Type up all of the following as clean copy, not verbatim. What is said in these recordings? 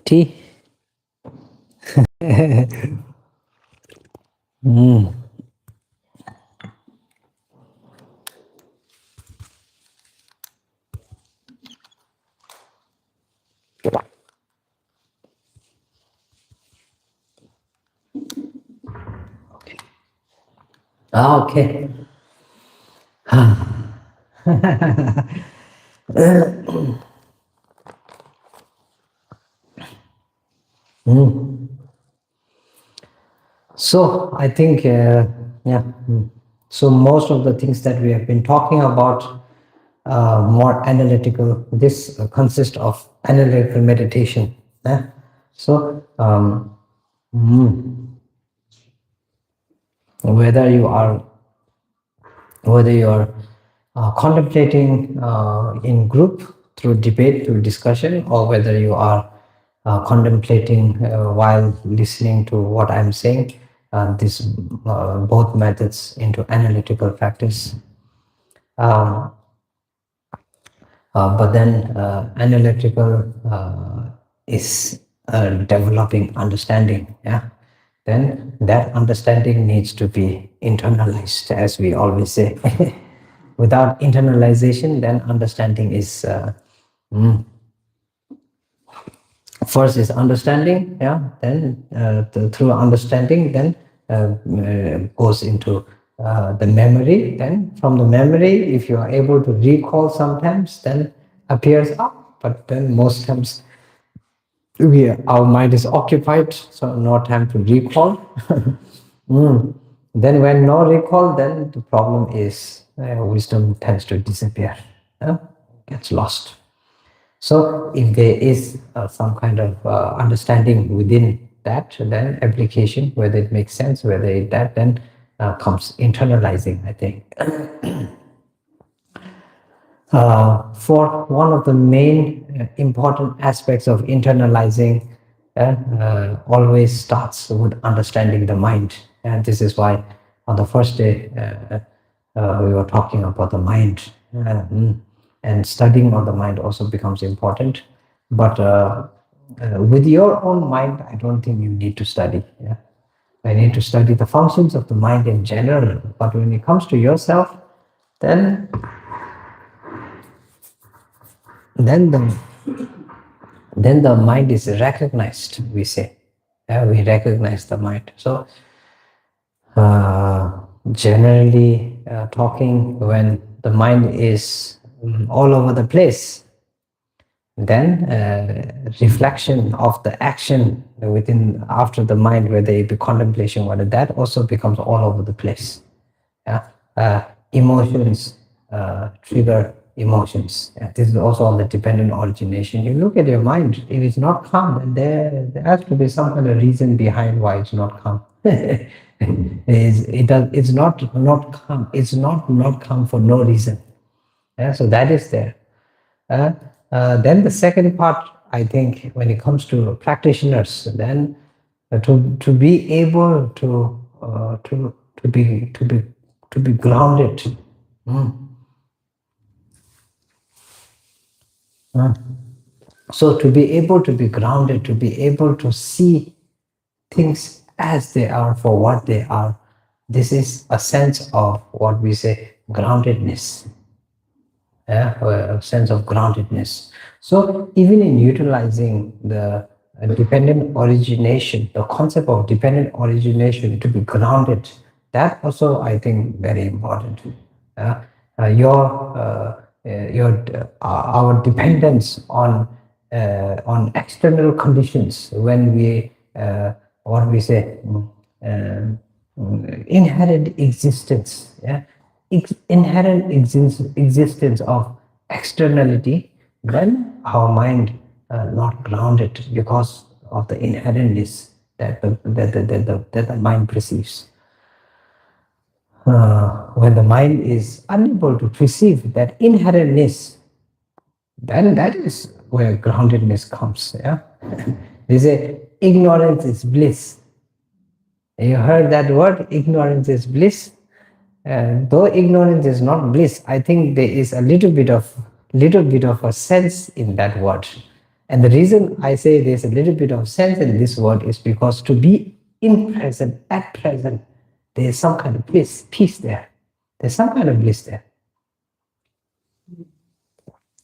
Tea. Mm. Okay. Mm. So I think, yeah. So most of the things that we have been talking about, more analytical. This consists of analytical meditation. So whether you are contemplating in group through debate, through discussion, or whether you are contemplating while listening to what I'm saying, this both methods into analytical practice. But then analytical is developing understanding. Yeah, then that understanding needs to be internalized, as we always say. Without internalization, then understanding is first is understanding. Yeah, then through understanding, then goes into the memory. Then from the memory, if you are able to recall sometimes, then appears up. But then most times our mind is occupied, so no time to recall. Then when no recall, then the problem is wisdom tends to disappear, gets lost. So if there is some kind of understanding within that, then application, whether it makes sense, whether it that, then comes internalizing, I think. For one of the main important aspects of internalizing, always starts with understanding the mind. And this is why on the first day we were talking about the mind. And studying on the mind also becomes important. But with your own mind, I don't think you need to study. Yeah? I need to study the functions of the mind in general. But when it comes to yourself, then then the then the mind is recognized, we say. We recognize the mind. So generally talking, when the mind is all over the place, then reflection of the action within after the mind, whether it be contemplation, whether that also becomes all over the place. Yeah? Emotions trigger emotions. This is also on the dependent origination. You look at your mind, if it's not calm, then there has to be some kind of reason behind why it's not calm. It's not calm. It's not calm for no reason. So that is there. Then the second part, I think, when it comes to practitioners, then to be able to be grounded. So to be able to be grounded, to be able to see things as they are for what they are, this is a sense of what we say groundedness. A sense of groundedness. So even in utilizing the dependent origination, the concept of dependent origination to be grounded, that also I think very important. Our dependence on external conditions, when we what we say inherent existence, inherent existence of externality, then our mind not grounded because of the inherentness that the mind perceives. When the mind is unable to perceive that inherentness, then that is where groundedness comes. They say ignorance is bliss. You heard that word, ignorance is bliss. Though ignorance is not bliss, I think there is a little bit of a sense in that word. And the reason I say there's a little bit of sense in this word is because to be in present, at present, there's some kind of bliss, peace there. There's some kind of bliss there.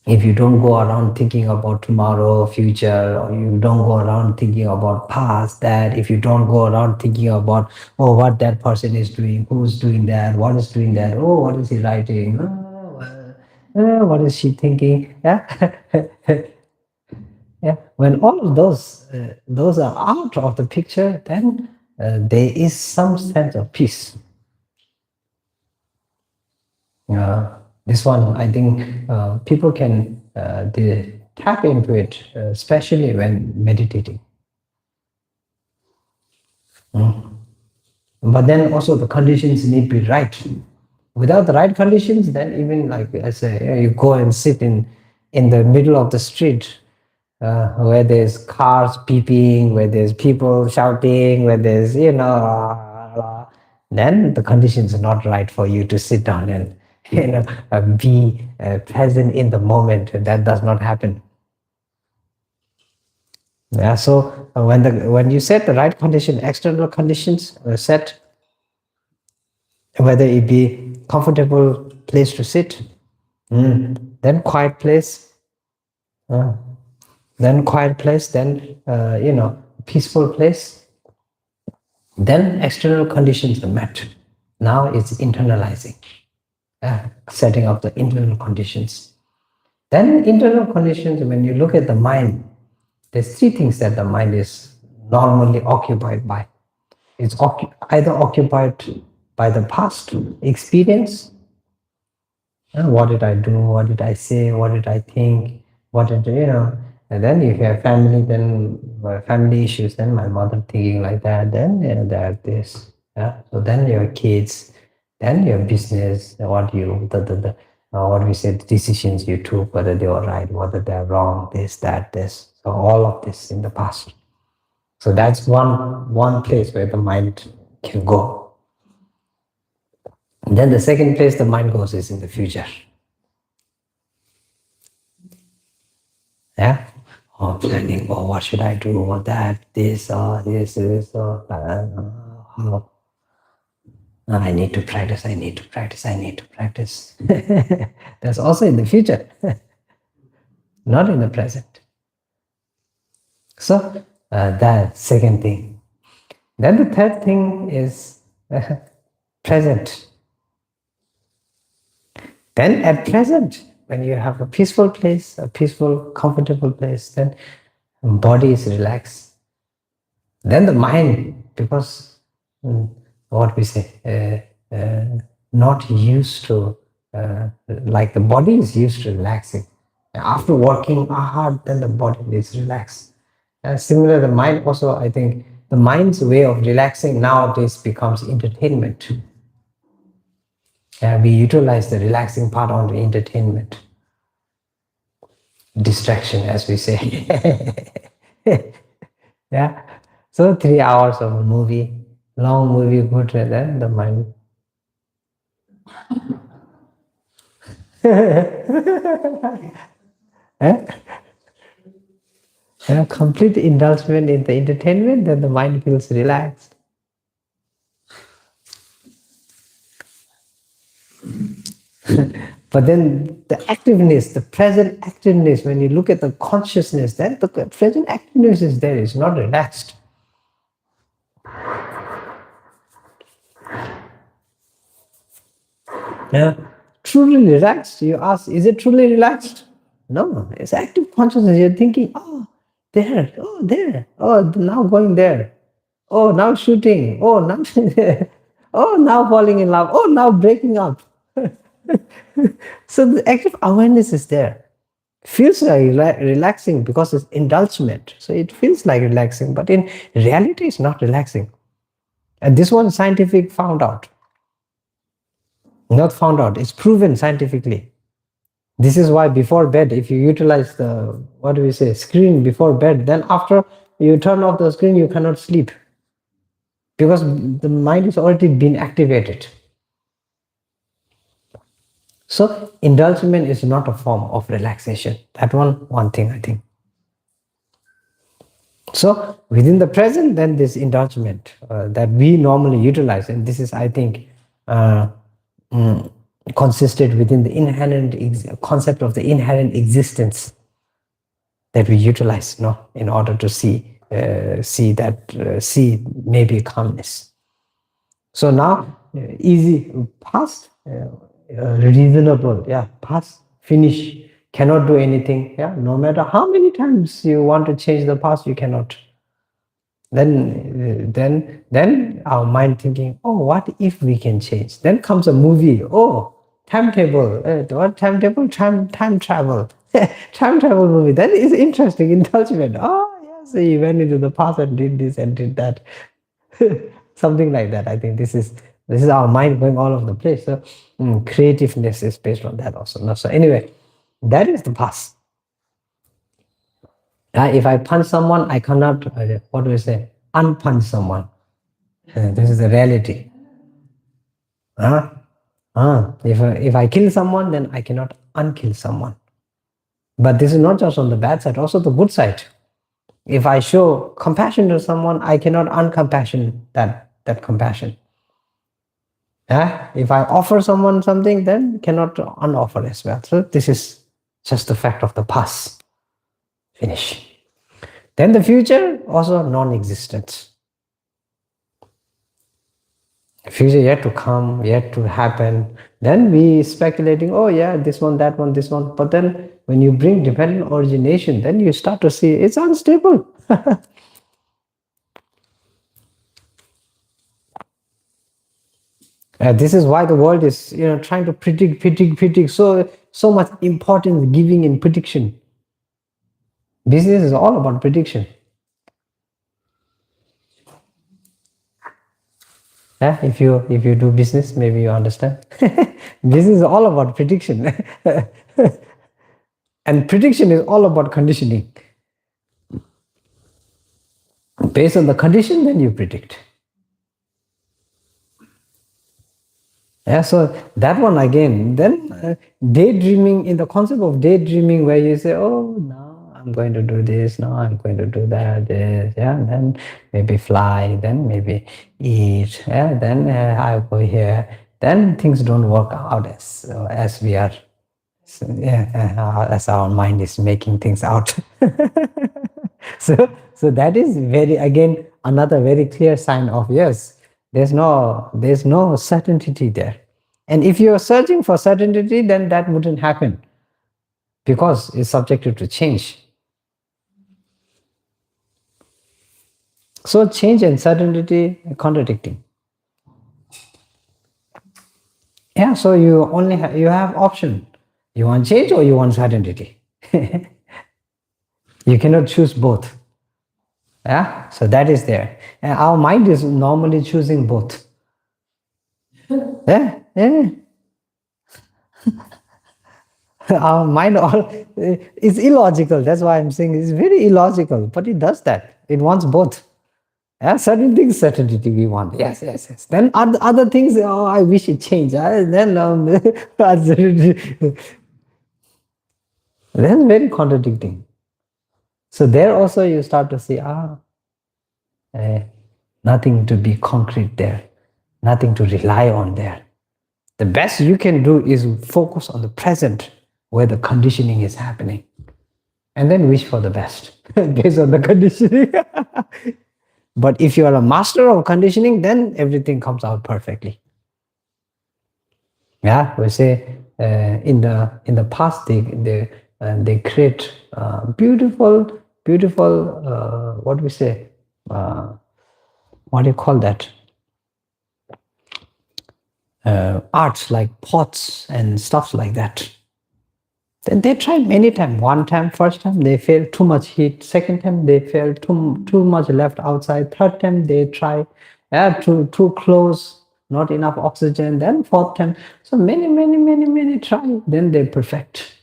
If you don't go around thinking about tomorrow, future, or you don't go around thinking about past, that, if you don't go around thinking about, oh, what that person is doing, who's doing that, what is doing that, oh, what is he writing, what is she thinking, yeah. Yeah, when all of those are out of the picture, then there is some sense of peace. This one, I think people can they tap into it, especially when meditating. But then also the conditions need to be right. Without the right conditions, then even like I say, you go and sit in the middle of the street where there's cars beeping, where there's people shouting, where there's, then the conditions are not right for you to sit down and be present in the moment. That does not happen. Yeah, so when you set the right condition, external conditions set, whether it be comfortable place to sit, then quiet place, then peaceful place, then external conditions are met. Now it's internalizing, setting up the internal conditions. Then internal conditions, when you look at the mind, there's three things that the mind is normally occupied by. It's either occupied by the past experience. What did I do? What did I say? What did I think? What did And then if you have family, then family issues. Then my mother thinking like that. Then that this. So then your kids, then your business. What you what we said, decisions you took, whether they were right, whether they're wrong. This, that, this. So all of this in the past. So that's one place where the mind can go. And then the second place the mind goes is in the future. Yeah? Or planning, what should I do, or that, this, or this, or that. I need to practice, I need to practice, I need to practice. That's also in the future, not in the present. So that second thing. Then the third thing is present. Then at present, when you have a peaceful place, a peaceful, comfortable place, then body is relaxed. Then the mind, because what we say, not used to, like the body is used to relaxing. After working hard, then the body is relaxed. Similar, the mind also, I think, the mind's way of relaxing nowadays becomes entertainment. We utilize the relaxing part on the entertainment. Distraction, as we say. Yeah. So 3 hours of a movie, long movie, good, and then the mind. Complete indulgence in the entertainment, then the mind feels relaxed. But then the activeness, the present activeness, when you look at the consciousness, then the present activeness is there, it's not relaxed. Truly relaxed, you ask, is it truly relaxed? No, it's active consciousness. You're thinking, oh, there, now going there. Oh, now shooting. Oh, now, oh, now falling in love. Oh, now breaking up. So the active awareness is there. Feels like relaxing because it's indulgement. So it feels like relaxing, but in reality, it's not relaxing. And this one scientific found out. Not found out, it's proven scientifically. This is why before bed, if you utilize the, what do we say, screen before bed, then after you turn off the screen, you cannot sleep. because the mind is already been activated. So indulgence is not a form of relaxation. That one thing, I think. So within the present, then this indulgence that we normally utilize, and this is, I think, consisted within the inherent concept of the inherent existence that we utilize, in order to see maybe calmness. So now, easy, past, reasonable, past, finish, cannot do anything, no matter how many times you want to change the past, you cannot. Then our mind thinking, oh, what if we can change? Then comes a movie, oh, timetable, what timetable? Time travel, time travel movie. That is interesting, indulgence. Oh, yes, he went into the past and did this and did that. Something like that. I think this is our mind going all over the place. So creativeness is based on that also. No? So anyway, that is the past. If I punch someone, I cannot, what do we say, unpunch someone. This is the reality. If I kill someone, then I cannot unkill someone. But this is not just on the bad side, also the good side. If I show compassion to someone, I cannot uncompassion that compassion. If I offer someone something, then cannot unoffer as well. So this is just the fact of the past. Finish. Then the future, also non-existent. Future yet to come, yet to happen. Then we speculating, oh yeah, this one, that one, this one. But then when you bring dependent origination, then you start to see it's unstable. This is why the world is, trying to predict. So much importance giving in prediction. Business is all about prediction. If you do business, maybe you understand. Business is all about prediction. And prediction is all about conditioning. Based on the condition, then you predict. So that one again, then daydreaming, in the concept of daydreaming, where you say, oh, no, I'm going to do this, no, I'm going to do that, this, then maybe fly, then maybe eat, then I'll go here, then things don't work out as we are, as our mind is making things out. So that is again, another very clear sign of, yes, there's no certainty there. And if you're searching for certainty, then that wouldn't happen, because it's subjected to change. So change and certainty are contradicting. So you only you have option. You want change or you want certainty. You cannot choose both. So that is there. And our mind is normally choosing both. Our mind is illogical. That's why I'm saying it's very illogical. But it does that. It wants both. Certain things, certainty we want. Yes. Then other things, oh, I wish it changed. Then that's very contradicting. So there also you start to see, nothing to be concrete there, nothing to rely on there. The best you can do is focus on the present, where the conditioning is happening, and then wish for the best based on the conditioning. But if you are a master of conditioning, then everything comes out perfectly. We say in the past they create beautiful, what we say, what do you call that? Arts like pots and stuff like that. Then they tried many times. One time, first time they failed, too much heat. Second time they failed, too much left outside. Third time they try too close, not enough oxygen. Then fourth time, so many try. Then they perfect.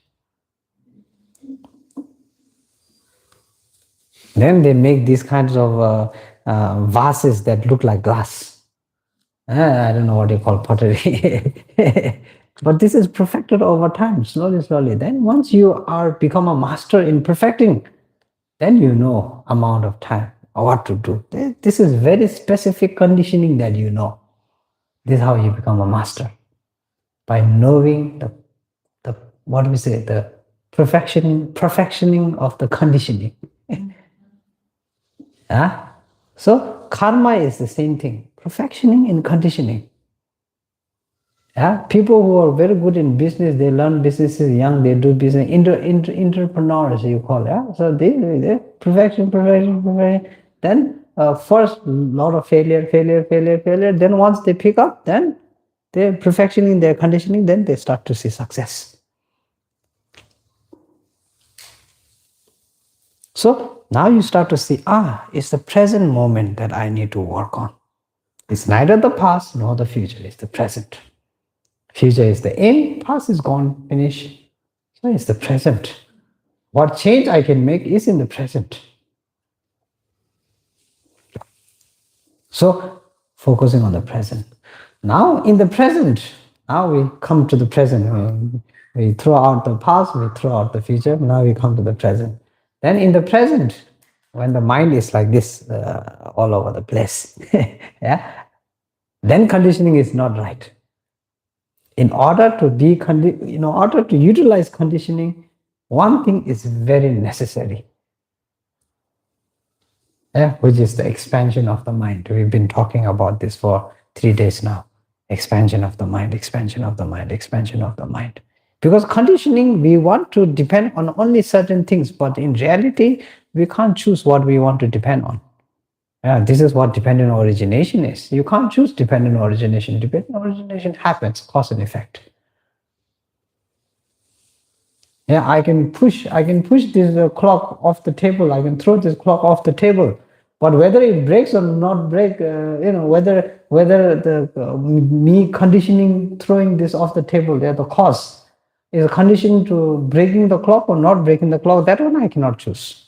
Then they make these kinds of vases that look like glass. I don't know what you call pottery. But this is perfected over time, slowly, slowly. Then once you are become a master in perfecting, then you know amount of time or what to do. This is very specific conditioning that you know. This is how you become a master. By knowing the what do we say, the perfectioning of the conditioning. So karma is the same thing, perfectioning in conditioning. People who are very good in business, they learn businesses young, they do business, entrepreneurs you call it. So they perfection. Then first lot of failure. Then once they pick up, then they're perfectioning their conditioning, then they start to see success. So now you start to see, it's the present moment that I need to work on. It's neither the past nor the future, it's the present. Future is the end, past is gone, finished. So it's the present. What change I can make is in the present. So focusing on the present. Now in the present, now we come to the present. We throw out the past, we throw out the future, now we come to the present. Then in the present, when the mind is like this, all over the place, then conditioning is not right. In order to utilize conditioning, one thing is very necessary, which is the expansion of the mind. We've been talking about this for 3 days now. Expansion of the mind, expansion of the mind, expansion of the mind. Because conditioning, we want to depend on only certain things, but in reality, we can't choose what we want to depend on. This is what dependent origination is. You can't choose dependent origination. Dependent origination happens, cause and effect. I can push this clock off the table. I can throw this clock off the table. But whether it breaks or not break, whether the me conditioning throwing this off the table, the cause is a condition to breaking the clock or not breaking the clock. That one I cannot choose.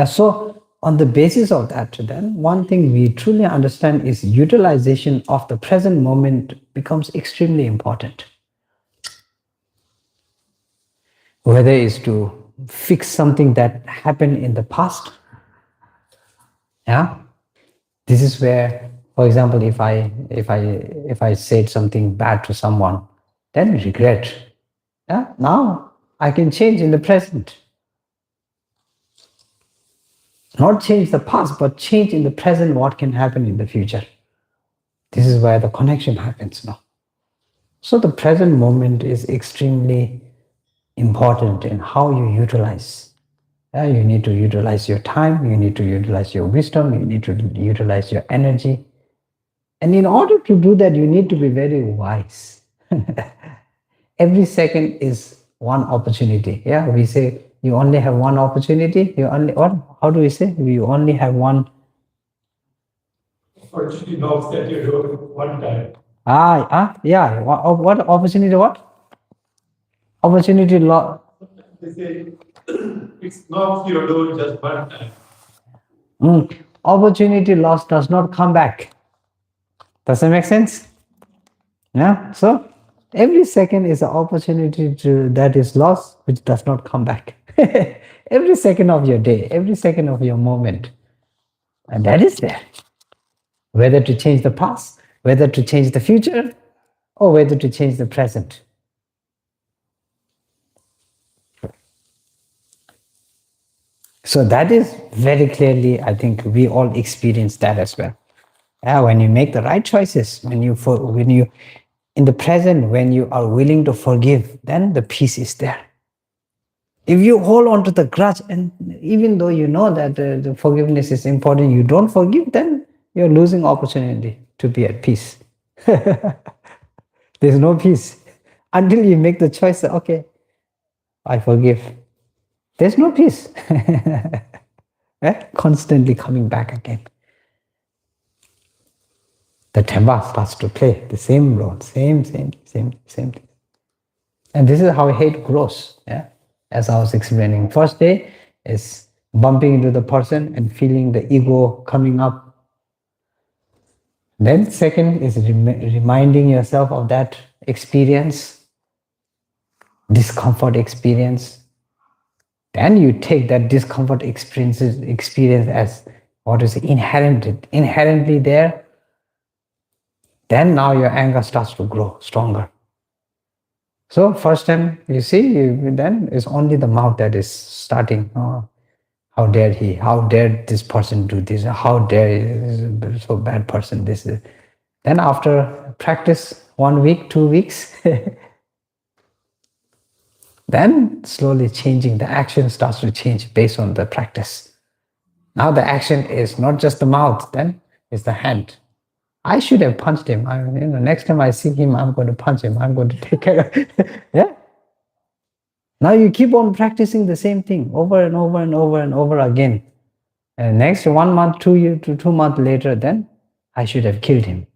So on the basis of that, then one thing we truly understand is utilization of the present moment becomes extremely important. Whether it's to fix something that happened in the past. This is where, for example, if I said something bad to someone, then regret. Now I can change in the present. Not change the past, but change in the present what can happen in the future. This is where the connection happens now. So the present moment is extremely important in how you utilize. You need to utilize your time, you need to utilize your wisdom, you need to utilize your energy. And in order to do that, you need to be very wise. Every second is one opportunity. We say you only have one opportunity. How do we say? You only have one opportunity knocks at your door one time. What opportunity? What? Opportunity law. They say it knocks your door just one time. Opportunity lost does not come back. Does that make sense? So every second is an opportunity that is lost, which does not come back. Every second of your day, every second of your moment. And that is there. Whether to change the past, whether to change the future, or whether to change the present. So that is very clearly, I think we all experience that as well. When you make the right choices, when you in the present, when you are willing to forgive, then the peace is there. If you hold on to the grudge, and even though you know that the forgiveness is important, you don't forgive, then you're losing opportunity to be at peace. There's no peace until you make the choice that, okay, I forgive. There's no peace. Constantly coming back again. The temba starts to play the same role, same thing. And this is how hate grows. Yeah, as I was explaining. First day is bumping into the person and feeling the ego coming up. Then second is reminding yourself of that experience, discomfort experience. Then you take that discomfort experience as what is inherently there. Then now your anger starts to grow stronger. So first time you see, then it's only the mouth that is starting. Oh, how dare he? How dare this person do this? How dare so bad person this is? Then after practice 1 week, 2 weeks, then slowly changing, the action starts to change based on the practice. Now the action is not just the mouth, then it's the hand. I should have punched him. Next time I see him, I'm going to punch him. I'm going to take care of it. Yeah. Now you keep on practicing the same thing over and over and over and over again. And next 1 month, 2 months later, then I should have killed him.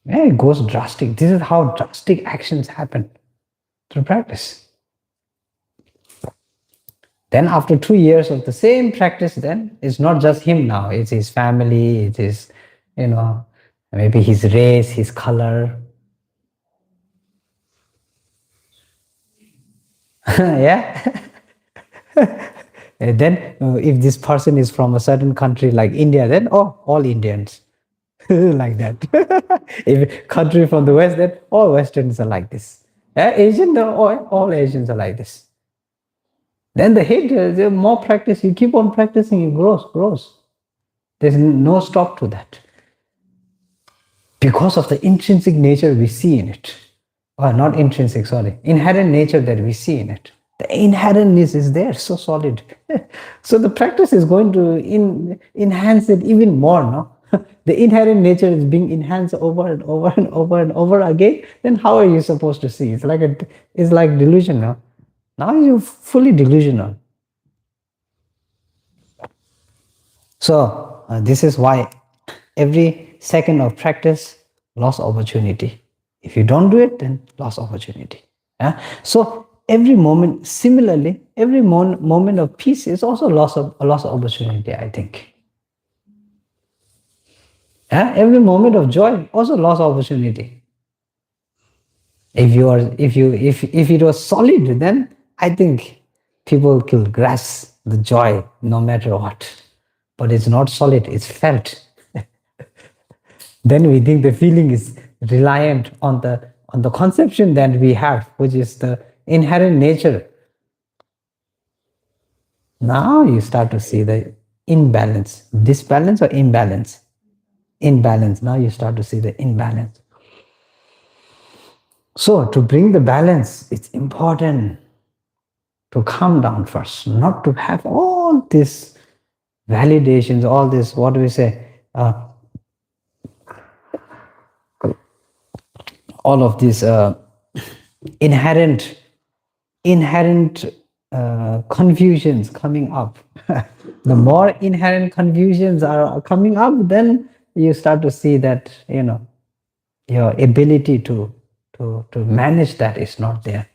Yeah, it goes drastic. This is how drastic actions happen through practice. Then after 2 years of the same practice, then it's not just him now. It's his family, it is, maybe his race, his color. Yeah. And then if this person is from a certain country like India, then all Indians. Like that. If country from the West, then all Westerns are like this. Asian, all Asians are like this. Then the hate, the more practice, you keep on practicing, it grows. There's no stop to that. Because of the intrinsic nature we see in it. Or not intrinsic, sorry. Inherent nature that we see in it. The inherentness is there, so solid. So the practice is going to enhance it even more, no? The inherent nature is being enhanced over and over and over and over again. Then how are you supposed to see? It's like delusional. Now you're fully delusional. So this is why every second of practice, lost opportunity. If you don't do it, then lost opportunity. Yeah? So every moment, similarly, every moment of peace is also a lost opportunity, I think. Yeah? Every moment of joy, also lost opportunity. If it was solid, then I think people could grasp the joy no matter what. But it's not solid, it's felt. Then we think the feeling is reliant on the conception that we have, which is the inherent nature. Now you start to see the imbalance, disbalance or imbalance. Imbalance. Now you start to see the imbalance. So to bring the balance, it's important to calm down first, not to have all these validations, all this, what do we say, all of these inherent confusions coming up. The more inherent confusions are coming up, then you start to see that your ability to manage that is not there.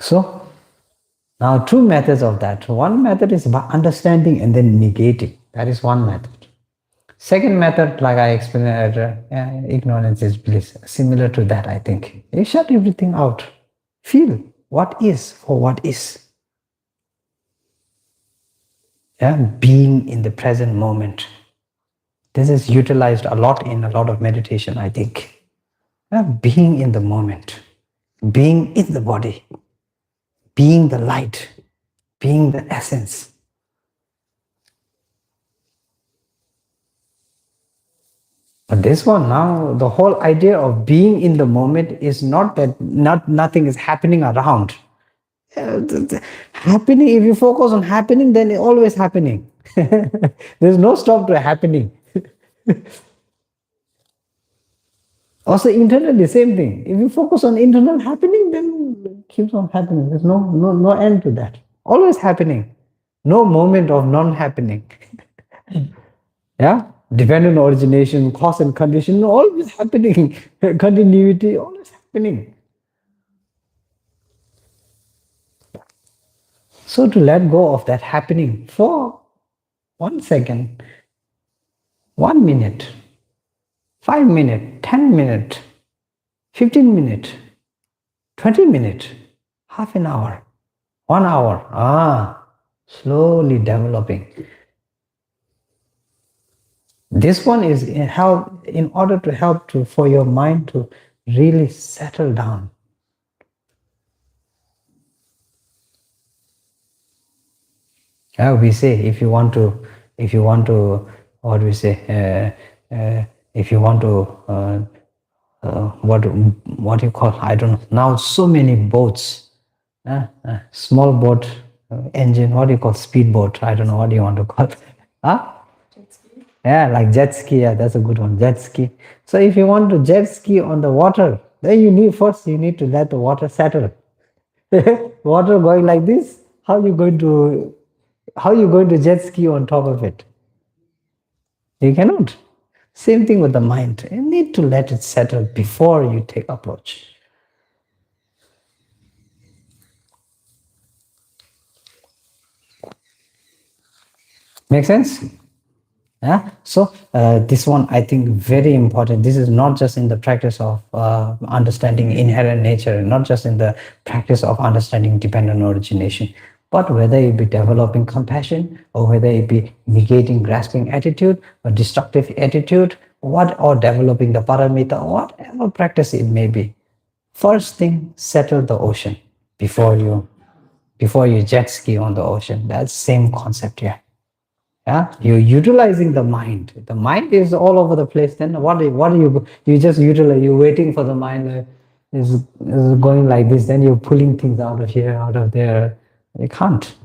So now 2 methods of that. One method is by understanding and then negating. That is one method. Second method, like I explained earlier, ignorance is bliss. Similar to that, I think. You shut everything out. Feel what is for what is. Yeah, being in the present moment. This is utilized a lot in a lot of meditation, I think. Yeah, being in the moment. Being in the body. Being the light. Being the essence. But this one now, the whole idea of being in the moment is not that nothing is happening around. Happening, if you focus on happening, then it's always happening. There's no stop to happening. Also internally, same thing. If you focus on internal happening, then it keeps on happening. There's no end to that. Always happening. No moment of non-happening. Yeah? Dependent origination, cause and condition, always happening. Continuity, always happening. So to let go of that happening for 1 second, 1 minute, 5 minutes, 10 minutes, 15 minutes, 20 minutes, half an hour, 1 hour, slowly developing. This one is in order to help for your mind to really settle down. We say if you want to, what we say, if you want to, what you call, I don't know. Now so many boats, small boat, engine, what do you call, speedboat? I don't know what do you want to call it. Huh? Jet ski. Yeah, like jet ski. Yeah, that's a good one. Jet ski. So if you want to jet ski on the water, then you need to let the water settle. Water going like this, how you going to jet ski on top of it? You cannot. Same thing with the mind. You need to let it settle before you take approach. Make sense? Yeah. So this one, I think, very important. This is not just in the practice of understanding inherent nature, not just in the practice of understanding dependent origination, but whether it be developing compassion or whether it be negating grasping attitude or destructive attitude, or developing the paramita, whatever practice it may be. First thing, settle the ocean before you jet ski on the ocean. That's same concept here. Yeah, you're utilizing the mind. The mind is all over the place. Then what are you just utilize? You're waiting for the mind is going like this. Then you're pulling things out of here, out of there. You can't.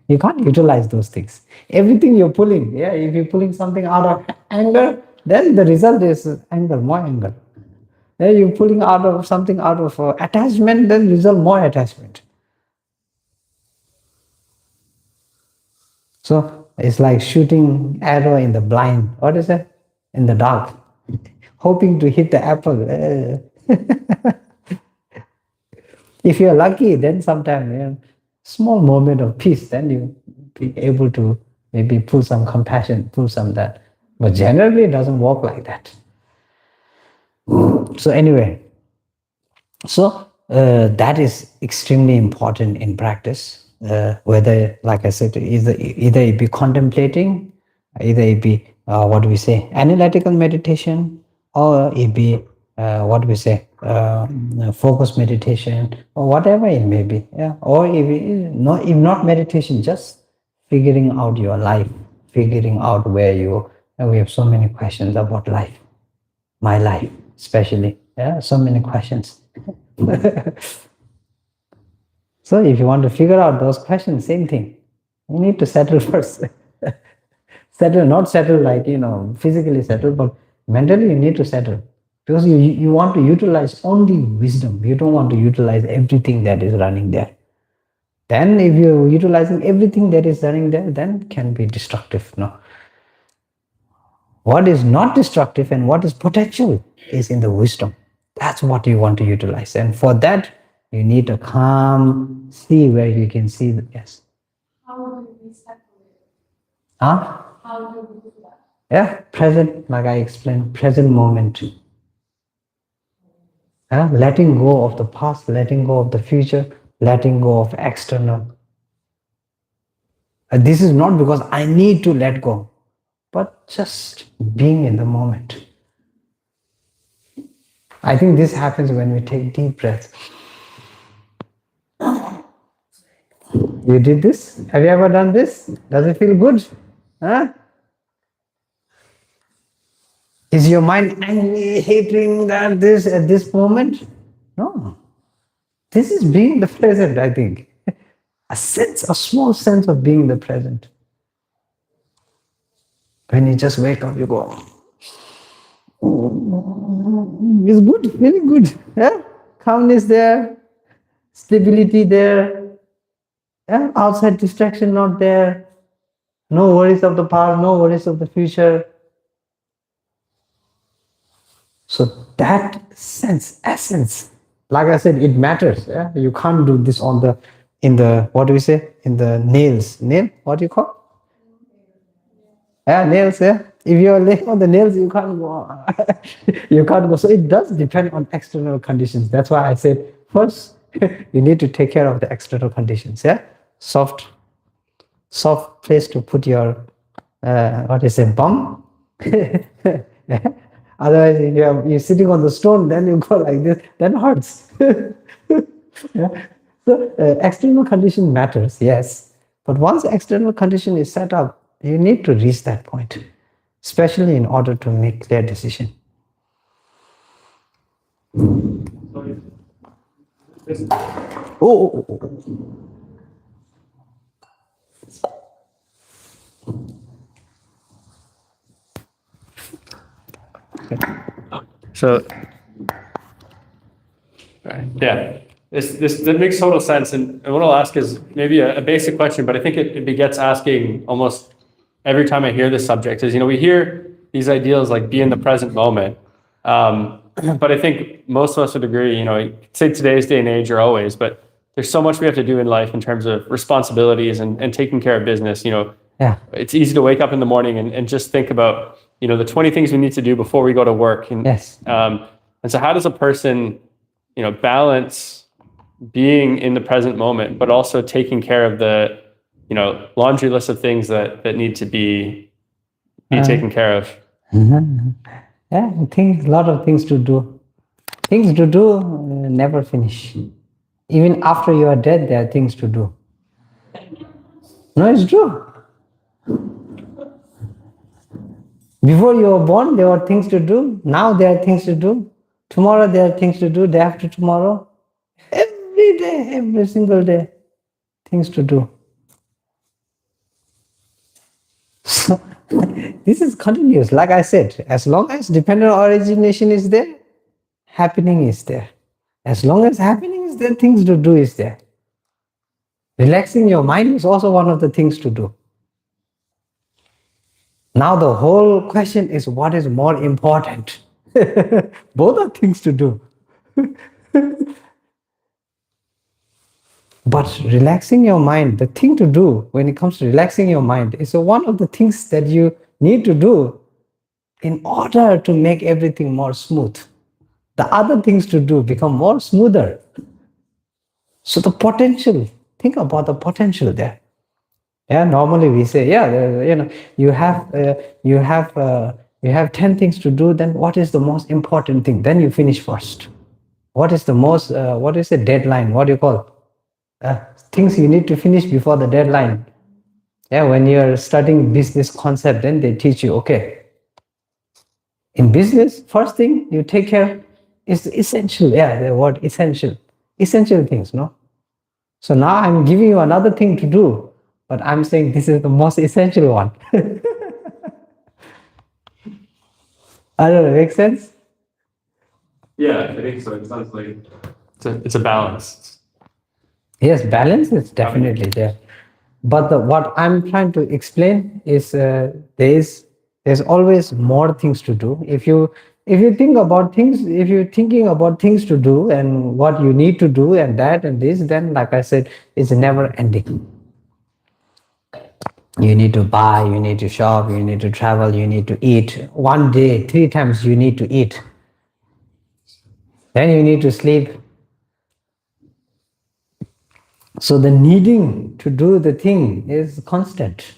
You can't utilize those things. Everything you're pulling. Yeah, if you're pulling something out of anger, then the result is anger, more anger. Then you're pulling something out of attachment, then result more attachment. So it's like shooting arrow in the blind. What is it? In the dark. Hoping to hit the apple. If you're lucky, then sometimes small moment of peace, then you be able to maybe pull some compassion, pull some that. But generally it doesn't work like that. So anyway, that is extremely important in practice. Whether, like I said, either it be contemplating, either it be what we say analytical meditation, or it be what we say focus meditation, or whatever it may be. Yeah, or if not meditation, just figuring out your life, figuring out where you. We have so many questions about life, my life especially. Yeah, so many questions. So if you want to figure out those questions, same thing. You need to settle first. Not settle like, physically settle, but mentally you need to settle. Because you want to utilize only wisdom. You don't want to utilize everything that is running there. Then if you're utilizing everything that is running there, then it can be destructive. No. What is not destructive and what is potential is in the wisdom. That's what you want to utilize. And for that, you need a calm, see where you can see. Yes. How do we separate? Huh? How do we do that? Yeah, present, like I explained, present moment. Letting go of the past, letting go of the future, letting go of external. This is not because I need to let go, but just being in the moment. I think this happens when we take deep breaths. You did this? Have you ever done this? Does it feel good? Huh? Is your mind angry, hating that this at this moment? No. This is being the present, I think. A small sense of being the present. When you just wake up, you go, it's good, very good. Yeah? Calmness there, stability there, outside distraction not there, no worries of the past, no worries of the future. So that sense, essence, like I said, it matters. Yeah? You can't do this in the, what do we say? In the nails. Nail? What do you call? Yeah, nails, yeah. If you're laying on the nails, you can't go. You can't go. So it does depend on external conditions. That's why I said first, you need to take care of the external conditions. Yeah, soft place to put your what is it, bum. Yeah? Otherwise, if you're sitting on the stone, then you go like this, then hurts. Yeah? So external condition matters, yes. But once external condition is set up, you need to reach that point, especially in order to make clear decision. Oh. So, yeah, that makes total sense. And what I'll ask is maybe a basic question, but I think it begets asking almost every time I hear this subject is, we hear these ideals like be in the present moment. But I think most of us would agree, say today's day and age or always, but there's so much we have to do in life in terms of responsibilities and taking care of business. Yeah. It's easy to wake up in the morning and just think about, the 20 things we need to do before we go to work. And, Yes. And so how does a person, balance being in the present moment, but also taking care of the, laundry list of things that need to be taken care of? Yeah, a lot of things to do. Things to do never finish. Even after you are dead, there are things to do. No, it's true. Before you were born, there were things to do. Now there are things to do. Tomorrow there are things to do. Day after tomorrow. Every day, every single day, things to do. So, this is continuous. Like I said, as long as dependent origination is there, happening is there. As long as happening is there, things to do is there. Relaxing your mind is also one of the things to do. Now the whole question is what is more important? Both are things to do. But relaxing your mind, the thing to do when it comes to relaxing your mind is one of the things that you need to do in order to make everything more smooth. The other things to do become more smoother. So the potential, think about the potential there. Yeah, normally we say, you have 10 things to do, then what is the most important thing? Then you finish first. What is the most, what is the deadline? What do you call? Things you need to finish before the deadline. Yeah, when you're studying business concept, then they teach you, okay, in business, first thing you take care is essential. Yeah, the word essential things, no? So now I'm giving you another thing to do, but I'm saying this is the most essential one. I don't know, make sense? Yeah, I think so. It sounds like it's a balance. Yes, balance is definitely there. But what I'm trying to explain is there's always more things to do. If you think about things, if you're thinking about things to do and what you need to do and that and this, then like I said, it's never ending. You need to buy, you need to shop, you need to travel, you need to eat. One day, 3 times you need to eat. Then you need to sleep. So the needing to do the thing is constant.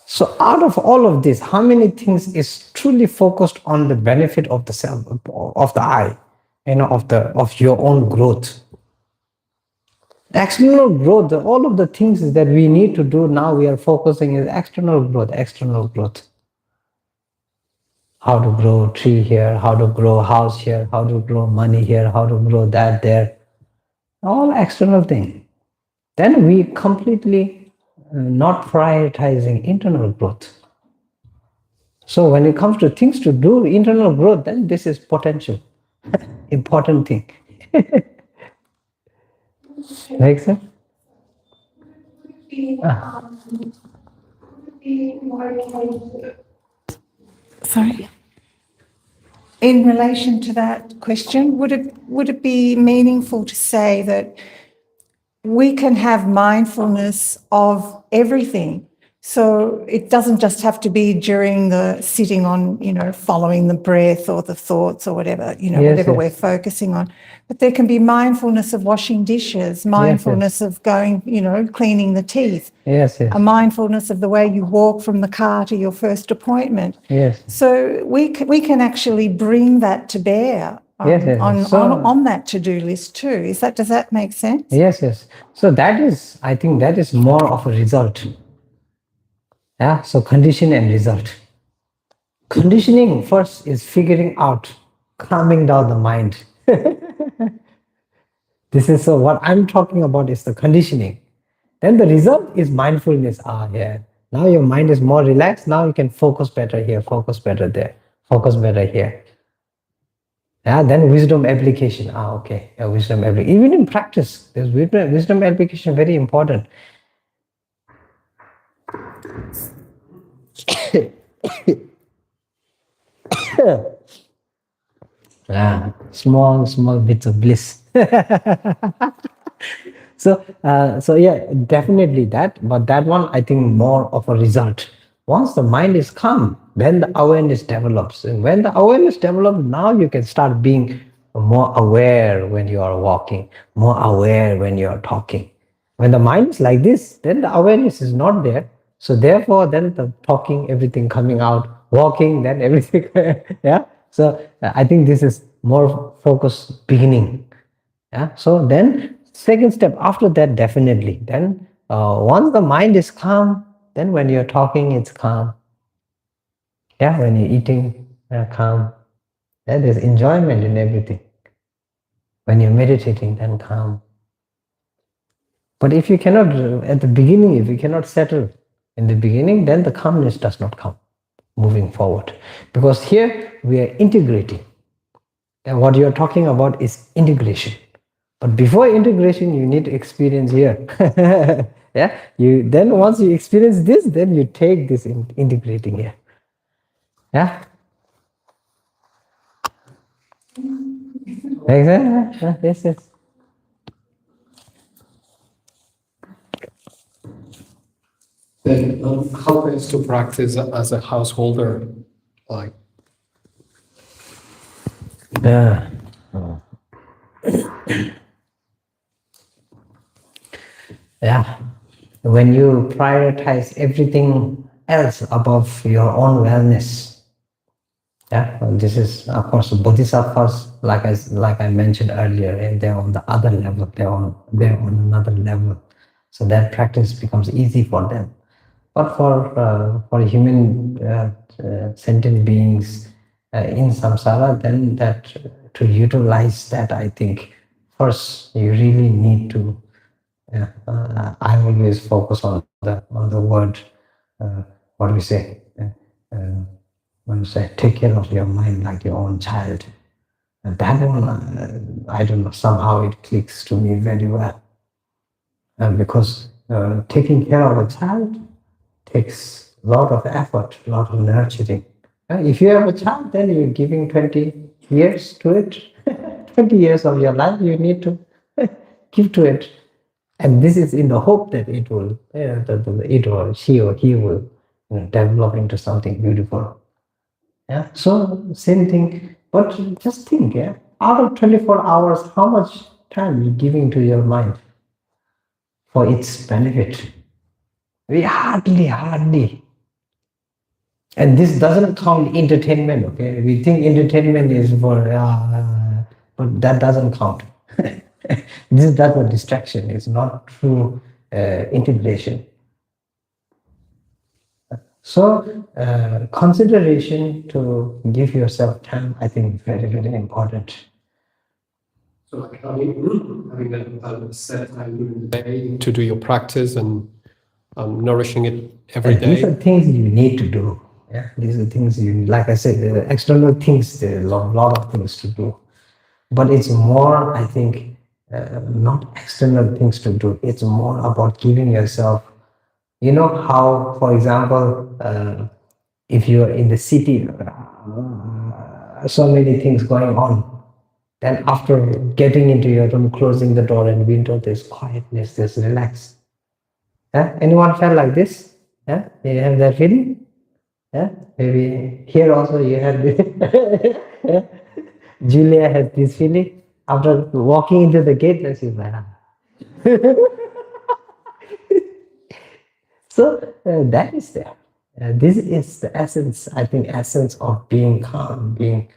So out of all of this, how many things is truly focused on the benefit of the self, of the I, of your own growth? External growth, all of the things that we need to do now, we are focusing is external growth. How to grow a tree here, how to grow a house here, how to grow money here, how to grow that there. All external thing. Then we completely not prioritizing internal growth. So when it comes to things to do, internal growth, then this is potential, important thing. Make sense? Sorry? In relation to that question, would it be meaningful to say that we can have mindfulness of everything? So it doesn't just have to be during the sitting on, following the breath or the thoughts or whatever, Yes, whatever yes. we're focusing on. But there can be mindfulness of washing dishes, mindfulness of going, cleaning the teeth, Yes, yes. a mindfulness of the way you walk from the car to your first appointment. Yes. So we can actually bring that to bear Yes, yes. on that to-do list too. Does that make sense? Yes, yes. So I think that is more of a result. Yeah. So condition and result. Conditioning first is figuring out, calming down the mind. So what I'm talking about is the conditioning. Then the result is mindfulness. Yeah. Now your mind is more relaxed. Now you can focus better here, focus better there, focus better here. Yeah, then wisdom application. Okay. Yeah, wisdom application. Even in practice, there's wisdom application very important. Small bits of bliss. So yeah, definitely that. But that one, I think, more of a result. Once the mind is calm, then the awareness develops. And when the awareness develops, now you can start being more aware when you are walking, more aware when you are talking. When the mind is like this, then the awareness is not there. So therefore, then the talking, everything coming out, walking, then everything. Yeah. So I think this is more focused beginning. Yeah. So then second step after that, definitely. Then once the mind is calm, then when you're talking, it's calm. Yeah. When you're eating, calm. Then there's enjoyment in everything. When you're meditating, then calm. But if you cannot, at the beginning, if you cannot settle in the beginning, then the calmness does not come moving forward. Because here we are integrating. And what you're talking about is integration. But before integration, you need to experience here. Yeah. Then once you experience this, then you take this integrating here. Yeah. Exactly. Yes, yes. Then how best to practice as a householder, like? Yeah. Yeah. When you prioritize everything else above your own wellness. Yeah, well, this is of course bodhisattvas, like I mentioned earlier, and they're on the other level, they're on another level. So that practice becomes easy for them. But for human sentient beings in samsara, then that to utilize that, I think first you really need to. I always focus on the word. What do we say? When you say take care of your mind like your own child, and that one, I don't know. Somehow it clicks to me very well, because taking care of a child takes a lot of effort, a lot of nurturing. If you have a child, then you're giving 20 years to it. 20 years of your life you need to give to it. And this is in the hope that she or he will develop into something beautiful. Yeah. So same thing, but just think, yeah, out of 24 hours, how much time you're giving to your mind for its benefit? We hardly. And this doesn't count entertainment, okay? We think entertainment is for, but that doesn't count. This is just a distraction. It's not true integration. So consideration to give yourself time, I think, very, very important. So like having a set time during the day to do your practice and nourishing it every day. These are things you need to do. Yeah, these are things like I said, external things, there are a lot of things to do. But it's more, I think, not external things to do. It's more about giving yourself, you know how, for example, if you're in the city, so many things going on. Then after getting into your room, closing the door and window, there's quietness, there's relax. Yeah? Anyone felt like this? Yeah? You have that feeling? Yeah? Maybe here also you have this. Yeah? Julia has this feeling. After walking into the gate, then she's like, so that is there. This is the essence, I think, essence of being calm, being,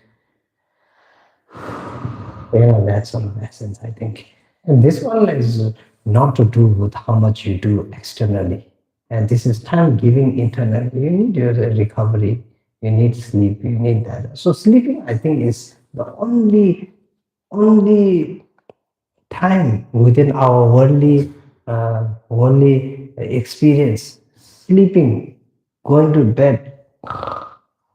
that's some essence, I think. And this one is not to do with how much you do externally. And this is time giving internally. You need your recovery, you need sleep, you need that. So sleeping, I think, is the only time within our worldly experience. Sleeping, going to bed,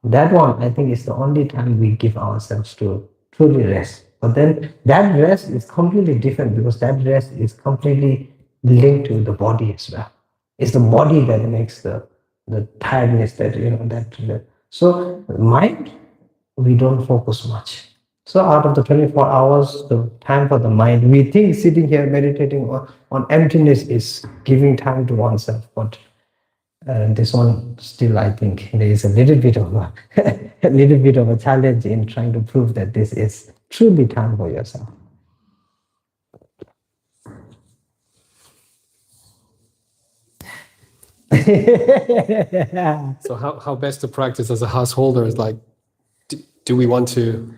that one, I think, is the only time we give ourselves to truly rest. But then that rest is completely different, because that rest is completely linked to the body as well. It's the body that makes the tiredness, so mind, we don't focus much. So out of the 24 hours, the time for the mind, we think sitting here meditating on emptiness is giving time to oneself, but this one still, I think, there is a little bit of a challenge in trying to prove that this is truly time for yourself. So how best to practice as a householder is like, do we want to,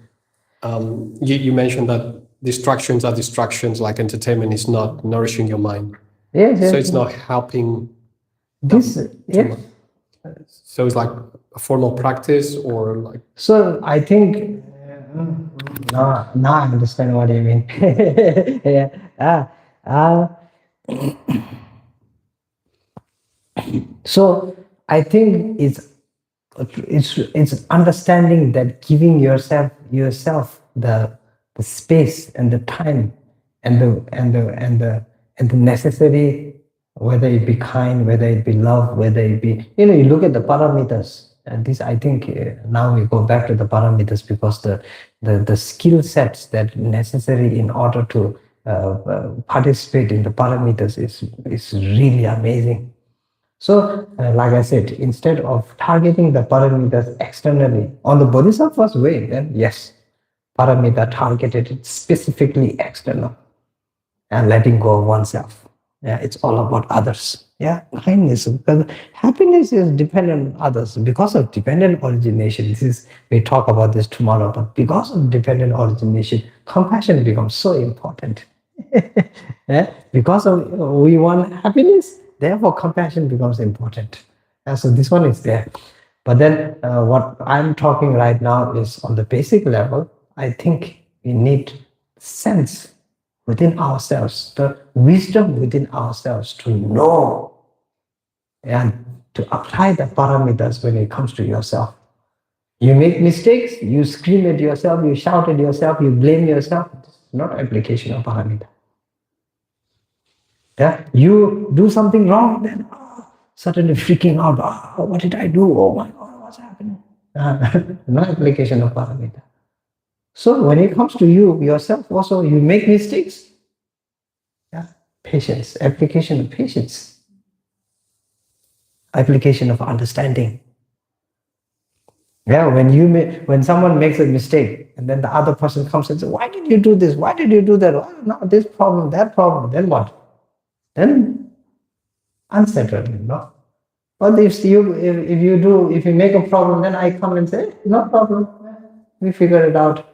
you mentioned that distractions are distractions, like entertainment is not nourishing your mind. Yes, So it's not helping. This, yeah. So it's like a formal practice, or like. So I think now I understand what you mean. Yeah. So I think it's understanding that giving yourself the space and the time and the necessary, whether it be kind, whether it be love, whether it be, you look at the paramitas, and this, I think, now we go back to the paramitas, because the skill sets that necessary in order to participate in the paramitas is really amazing. So, like I said, instead of targeting the paramitas externally on the bodhisattva's way, then yes, paramita targeted specifically external and letting go of oneself. Yeah, it's all about others. Yeah, kindness, because happiness is dependent on others. Because of dependent origination, we talk about this tomorrow, but because of dependent origination, compassion becomes so important. Yeah? Because we want happiness, therefore compassion becomes important. And so this one is there. But then what I'm talking right now is on the basic level. I think we need sense within ourselves, the wisdom within ourselves to know and to apply the paramitas when it comes to yourself. You make mistakes, you scream at yourself, you shout at yourself, you blame yourself. It's not application of paramita. Yeah? You do something wrong, then suddenly freaking out. Oh, what did I do? Oh my God, what's happening? No application of paramita. So when it comes to you, yourself also, you make mistakes. Yeah? Patience, application of patience. Application of understanding. Yeah, when someone makes a mistake, and then the other person comes and says, why did you do this? Why did you do that? Oh, no, this problem, that problem. Then what? Then unsettled, But if you make a problem, then I come and say, no problem. We figure it out.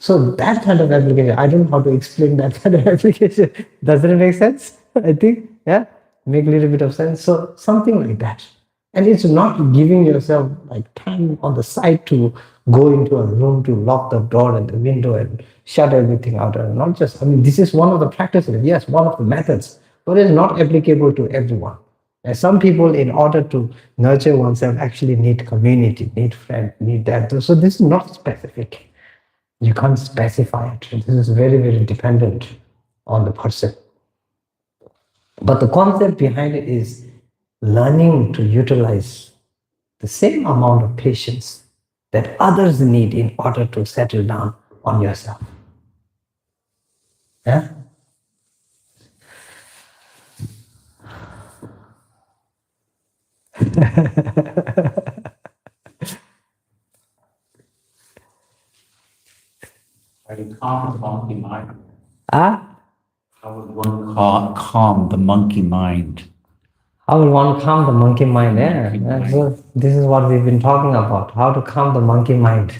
So that kind of application, I don't know how to explain that kind of application. Doesn't it make sense? I think, yeah, make a little bit of sense. So something like that. And it's not giving yourself like time on the side to go into a room to lock the door and the window and shut everything out. And not just, this is one of the practices, yes, one of the methods, but it's not applicable to everyone. And some people, in order to nurture oneself, actually need community, need friends, need that. So this is not specific. You can't specify it. This is very, very dependent on the person. But the concept behind it is learning to utilize the same amount of patience that others need in order to settle down on yourself. Yeah? How do you calm the monkey mind? Ah? How would one calm the monkey mind? How will one calm the monkey mind? Yeah, so this is what we've been talking about, how to calm the monkey mind.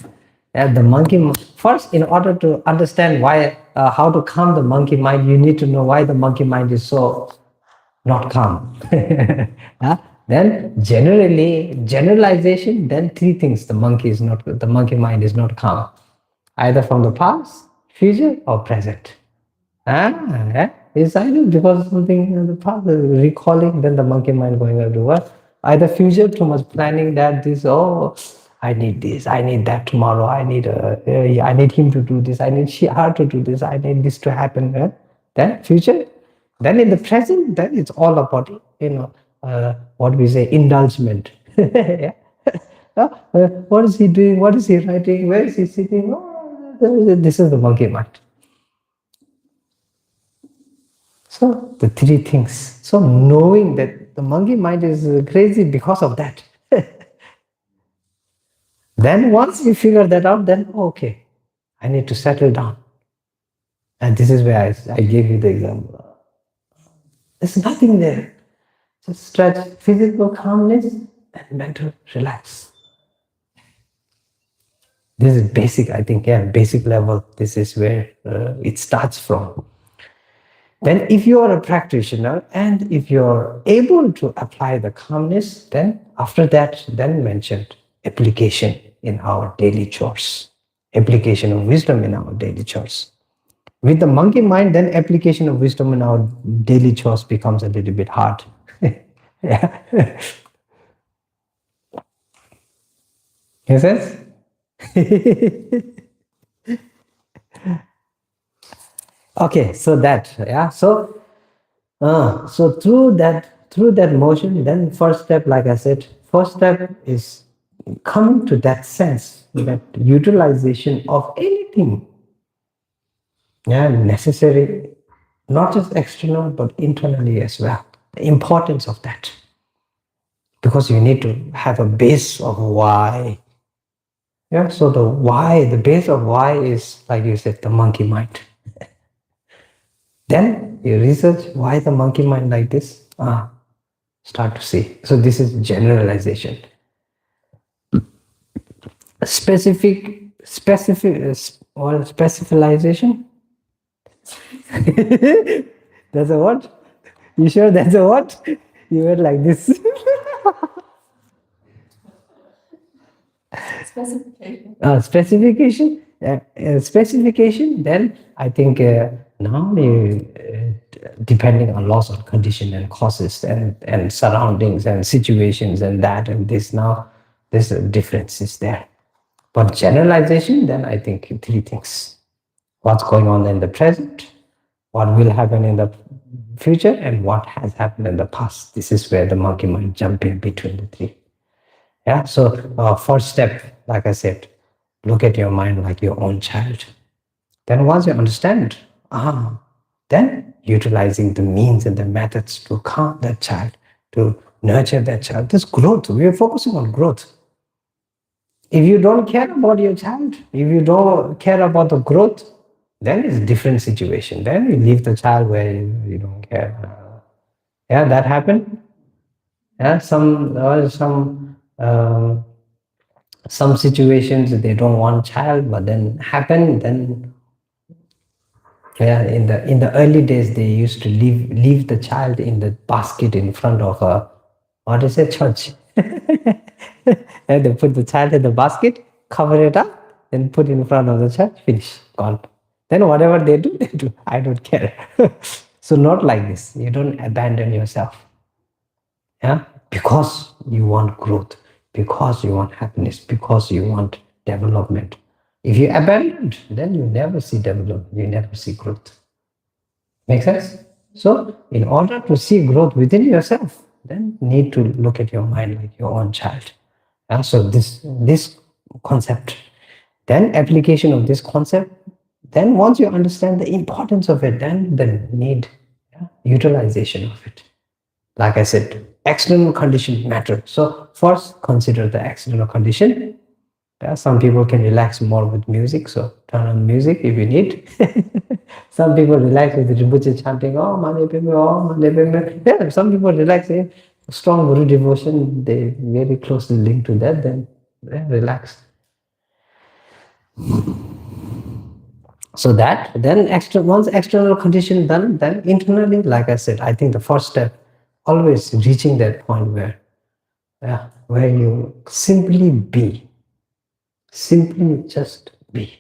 First, in order to understand why, how to calm the monkey mind, you need to know why the monkey mind is so not calm. Then generalization, then three things the monkey mind is not calm. Either from the past, future, or present. It's either because of something in the past, recalling, then the monkey mind going everywhere. Either future, too much planning that I need this, I need that tomorrow, I need him to do this, I need her to do this, I need this to happen. Then future, then in the present, then it's all about, what we say, indulgement. Yeah. What is he doing? What is he writing? Where is he sitting? This is the monkey mind. So the three things. So knowing that the monkey mind is crazy because of that. Then once you figure that out, then okay, I need to settle down. And this is where I gave you the example. There's nothing there. Just stretch physical calmness and mental relax. This is basic, I think, basic level. This is where it starts from. Then if you are a practitioner and if you're able to apply the calmness, then after that, then mentioned application in our daily chores. Application of wisdom in our daily chores. With the monkey mind, then application of wisdom in our daily chores becomes a little bit hard. Yeah. Make sense? Okay, so that, so through that motion, then first step, like I said, first step is coming to that sense, that utilization of anything, necessary, not just external, but internally as well. The importance of that. Because you need to have a base of why. Yeah, so the base of why is, like you said, the monkey mind. Then you research why the monkey mind like this. Start to see. So this is generalization. Specificalization. That's a what? You sure that's a what? You were like this. Specification. Specification. Specification. Then I think now you, depending on laws of condition and causes and surroundings and situations and that and this, now there's a difference is there. But generalization, then I think three things. What's going on in the present, what will happen in the future, and what has happened in the past. This is where the monkey mind jump in between the three. Yeah, so first step, like I said, look at your mind like your own child. Then once you understand, then utilizing the means and the methods to calm that child, to nurture that child. This growth, we are focusing on growth. If you don't care about your child, if you don't care about the growth, then it's a different situation. Then you leave the child where you don't care. That happened. Some situations they don't want child, but then happen. Then in the early days they used to leave the child in the basket in front of a church. And they put the child in the basket, cover it up, then put in front of the church, finish, gone. Then whatever they do, I don't care. So not like this. You don't abandon yourself. Because you want growth, because you want happiness, because you want development. If you abandon, then you never see development, you never see growth. Make sense? So in order to see growth within yourself, then you need to look at your mind like your own child. So this concept. Then application of this concept. Then once you understand the importance of it, then the need, utilization of it. Like I said, external condition matter. So first consider the external condition. Some people can relax more with music, so turn on music if you need. Some people relax with the Rinpoche chanting, oh, Mane Peme, oh, Mane Peme. Yeah, some people relax, strong Guru devotion, they very closely linked to that, then relax. So that, then once external condition done, then internally, like I said, I think the first step, always reaching that point where you simply be. Simply just be.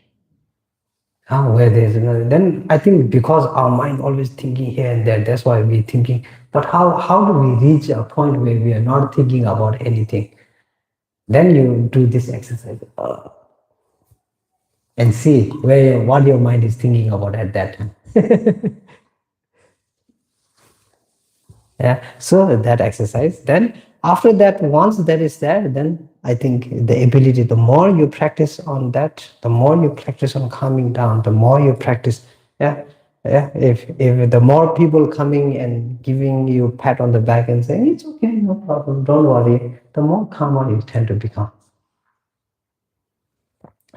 Where there is another. Then I think because our mind always thinking here and there, that's why we're thinking. But how do we reach a point where we are not thinking about anything? Then you do this exercise and see what your mind is thinking about at that time. So that exercise. Then after that, once that is there, then I think the ability, the more you practice on that, the more you practice on calming down, the more you practice, if the more people coming and giving you a pat on the back and saying, it's okay, no problem, don't worry, the more calmer you tend to become.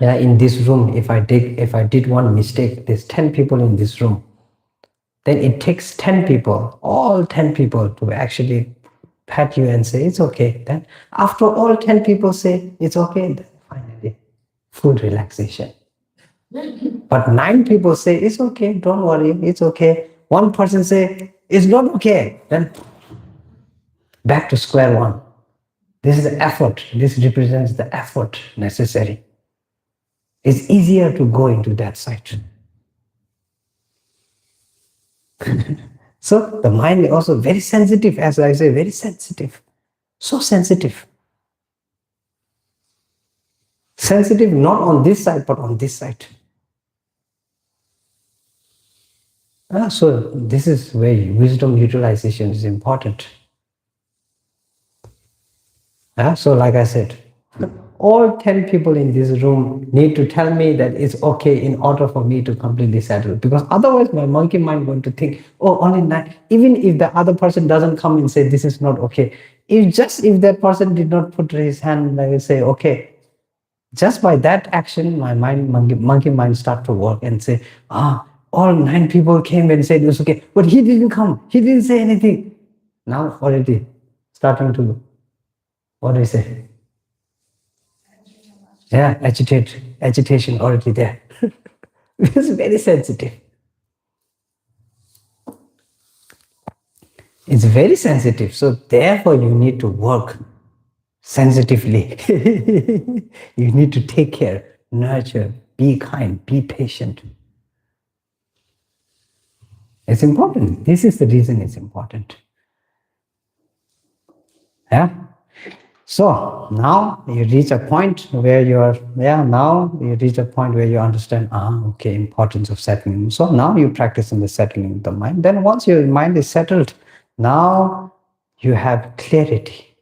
In this room, if I did one mistake, there's 10 people in this room, then it takes 10 people, all 10 people to actually pat you and say, it's okay. Then after all 10 people say, it's okay, then finally, full relaxation. But 9 people say, it's okay, don't worry, it's okay. One person say, it's not okay. Then back to square one. This is the effort. This represents the effort necessary. It's easier to go into that side. So the mind is also very sensitive, as I say, very sensitive. So sensitive. Sensitive not on this side, but on this side. So this is where wisdom utilization is important. So like I said, all 10 people in this room need to tell me that it's okay in order for me to completely settle. Because otherwise my monkey mind going to think, oh, only 9. Even if the other person doesn't come and say this is not okay. If that person did not put his hand, I will say, okay. Just by that action, my monkey mind start to work and say, all 9 people came and said it was okay. But he didn't come. He didn't say anything. Now already starting to, what do you say? Agitation already there. It's very sensitive. It's very sensitive. So therefore you need to work sensitively. You need to take care, nurture, be kind, be patient. It's important. This is the reason it's important. So now you reach a point where you understand, okay, importance of settling. So now you practice in the settling of the mind. Then once your mind is settled, now you have clarity.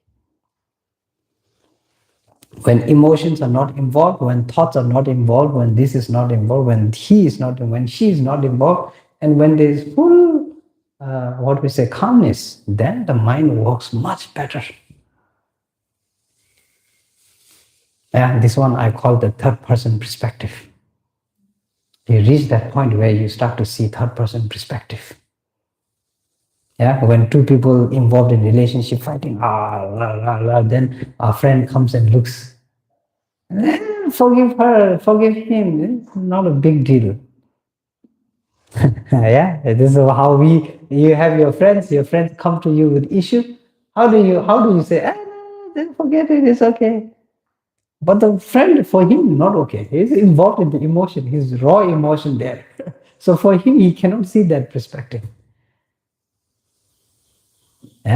When emotions are not involved, when thoughts are not involved, when this is not involved, when he is not, when she is not involved, and when there is full, calmness, then the mind works much better. This one I call the third person perspective. You reach that point where you start to see third person perspective. When 2 people involved in relationship fighting, then our friend comes and looks, forgive her, forgive him, it's not a big deal. This is how you have your friends come to you with issue. How do you say, then forget it, it's okay. But the friend, for him, not okay. He's involved in the emotion, his raw emotion there. So for him, he cannot see that perspective.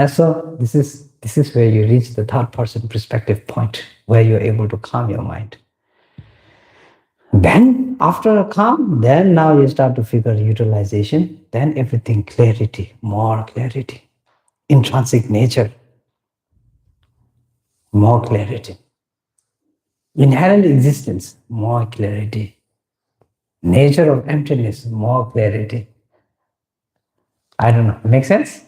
So this is where you reach the third person perspective point, where you're able to calm your mind. Then after a calm, then now you start to figure utilization, then everything clarity, more clarity. Intrinsic nature, more clarity. Inherent existence, more clarity. Nature of emptiness, more clarity. I don't know. Make sense?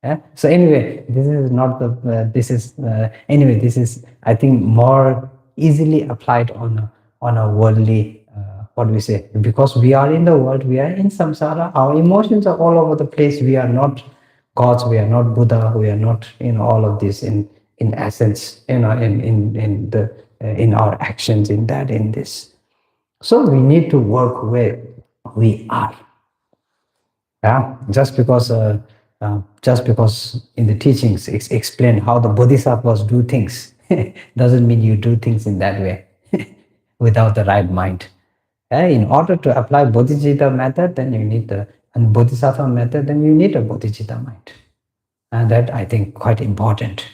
Yeah. So anyway, this is not the. Anyway. This is, I think, more easily applied on a worldly. What do we say? Because we are in the world, we are in samsara. Our emotions are all over the place. We are not gods. We are not Buddha. We are not all of this in essence. In our actions, in that, in this. So we need to work where we are. Yeah, just because in the teachings it's explained how the bodhisattvas do things, doesn't mean you do things in that way without the right mind. In order to apply bodhicitta method, then you need and bodhisattva method, then you need a bodhicitta mind, and that I think quite important.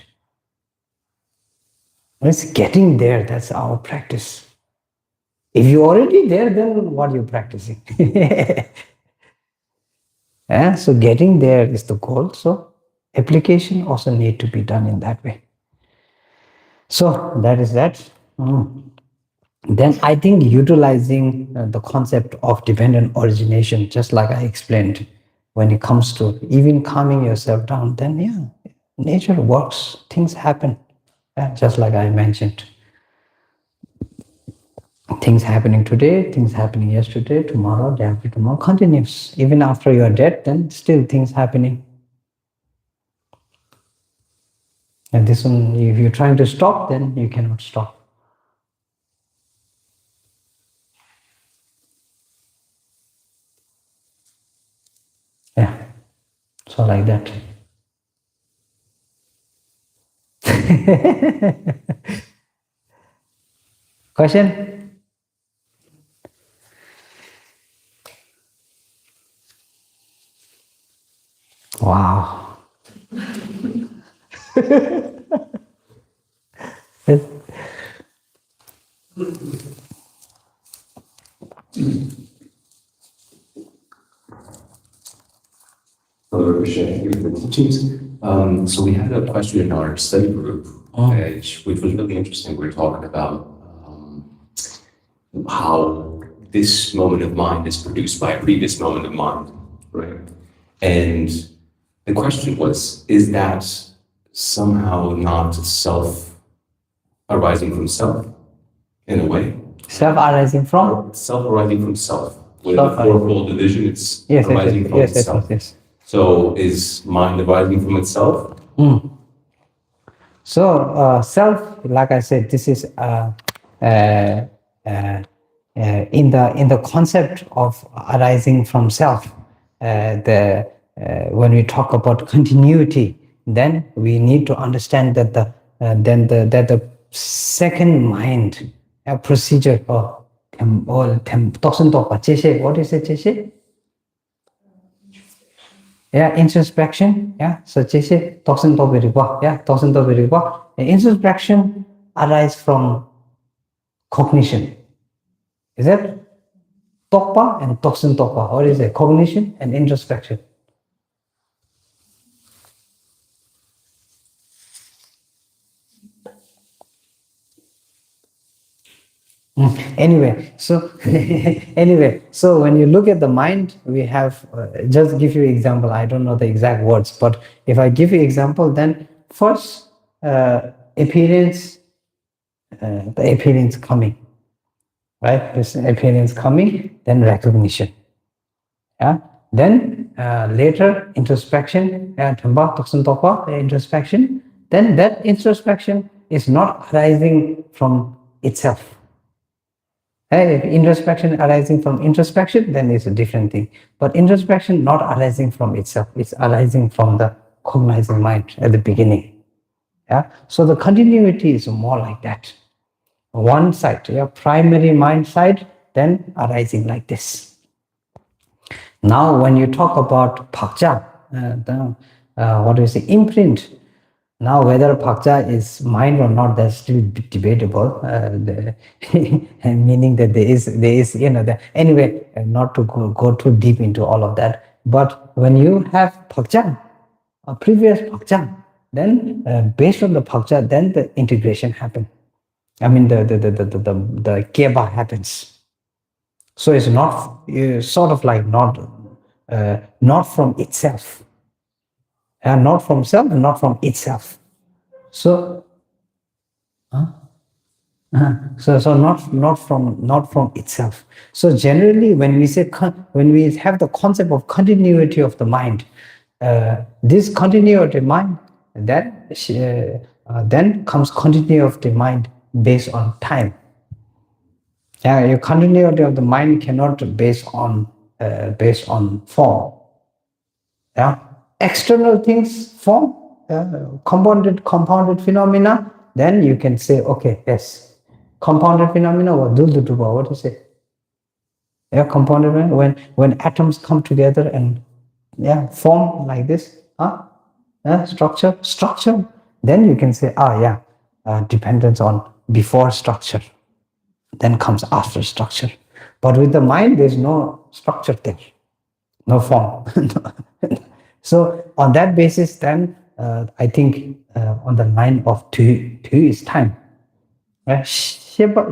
It's getting there. That's our practice. If you're already there, then what are you practicing? So getting there is the goal. So application also need to be done in that way. So that is that. Then I think utilizing the concept of dependent origination, just like I explained, when it comes to even calming yourself down, then nature works, things happen, just like I mentioned. Things happening today, things happening yesterday, tomorrow, day after tomorrow, continues. Even after you are dead, then still things happening. And this one, if you're trying to stop, then you cannot stop. Yeah, so like that. Question? Wow. Hello, Rinpoche. Thank you for the teachings. So we had a question in our study group, which was really interesting. We were talking about how this moment of mind is produced by a previous moment of mind, right? And the question was, is that somehow not self arising from self in a way? Self-arising from? Self arising from self. With the fourfold division, it's arising from itself. Yes. So is mind arising from itself? So self, like I said, this is in the concept of arising from self. When we talk about continuity, then we need to understand that the second mind procedure or what is it? Introspection. So introspection arises from cognition. Is that tokpa and toksen tokpa? What is it? Cognition and introspection. Anyway, so when you look at the mind, we have just give you example. I don't know the exact words, but if I give you example, then first appearance, the appearance coming, right? This appearance coming, then recognition. Then later introspection, introspection. Then that introspection is not arising from itself. If introspection arising from introspection, then it's a different thing. But introspection not arising from itself, it's arising from the cognizing mind at the beginning. So the continuity is more like that. One side, primary mind side, then arising like this. Now, when you talk about pakja, what do you say, imprint? Now, whether pakja is mind or not, that's still debatable. Meaning that there is, anyway, not to go too deep into all of that. But when you have pakja, a previous pakja, then based on the pakja, then the integration happens. I mean, the keba happens. So it's not sort of like not from itself, and not from self, and not from itself. So, so not from itself. So generally, when we say when we have the concept of continuity of the mind, this continuity of mind, then comes continuity of the mind based on time. Your continuity of the mind cannot based on form. Yeah, external things form, compounded phenomena. Then you can say, okay, yes, compounded phenomena. What do you say? Yeah, compounded phenomena, when atoms come together and form like this, structure. Then you can say, dependence on before structure, then comes after structure. But with the mind, there's no structure there, no form. So on that basis, then I think on the line of two is time. Shepa,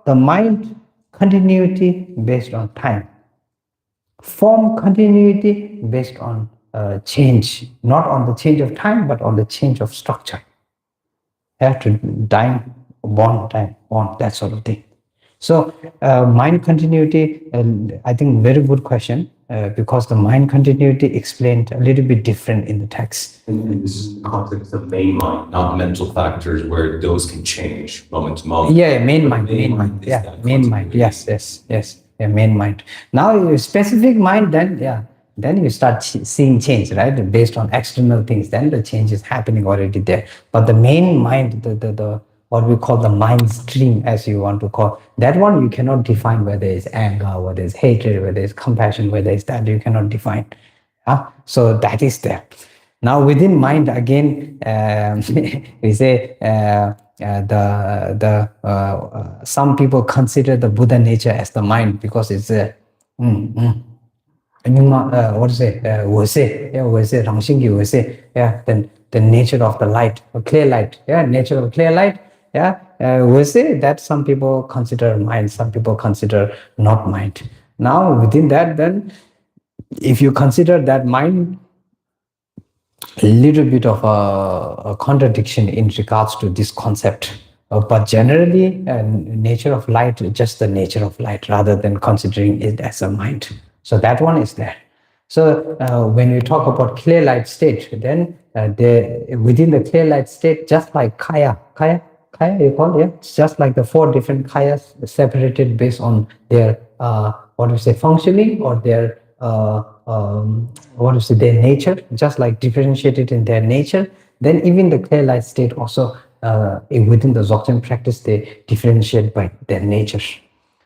the mind continuity based on time. Form continuity based on change, not on the change of time, but on the change of structure. To dying, born, that sort of thing. So mind continuity, I think very good question, because the mind continuity explained a little bit different in the text. And this is the context of main mind, not mental factors where those can change moment to moment. Yeah, main mind. Yeah, Main mind. Yes. Yeah, main mind. Now, specific mind, then you start seeing change, right? Based on external things, then the change is happening already there. But the main mind, the what we call the mind stream, as you want to call, that one you cannot define whether it's anger, whether it's hatred, whether it's compassion, whether it's that, you cannot define. So that is there. Now within mind again, we say some people consider the Buddha nature as the mind because it's what is it? Then the nature of the light, clear light. Nature of clear light. We say that some people consider mind, some people consider not mind. Now within that, then if you consider that mind, a little bit of a contradiction in regards to this concept. But generally, nature of light, just the nature of light, rather than considering it as a mind. So that one is there. So when we talk about clear light state, then within the clear light state, just like kaya, you call it, it's just like the 4 different kayas separated based on their functioning or their their nature, just like differentiated in their nature. Then even the clear light state also within the Dzogchen practice, they differentiate by their nature.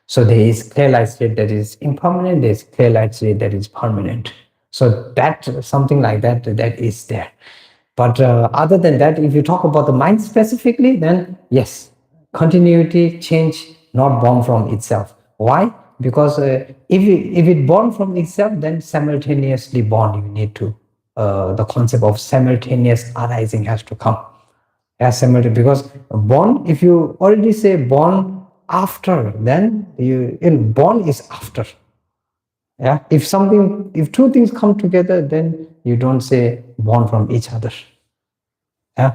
So there is clear light state that is impermanent, there is clear light state that is permanent. So that something like that is there. But other than that, if you talk about the mind specifically, then yes, continuity, change, not born from itself. Why? Because if it born from itself, then simultaneously born, you need to, the concept of simultaneous arising has to come. Because born, if you already say born after, then born is after. If 2 things come together, then you don't say born from each other.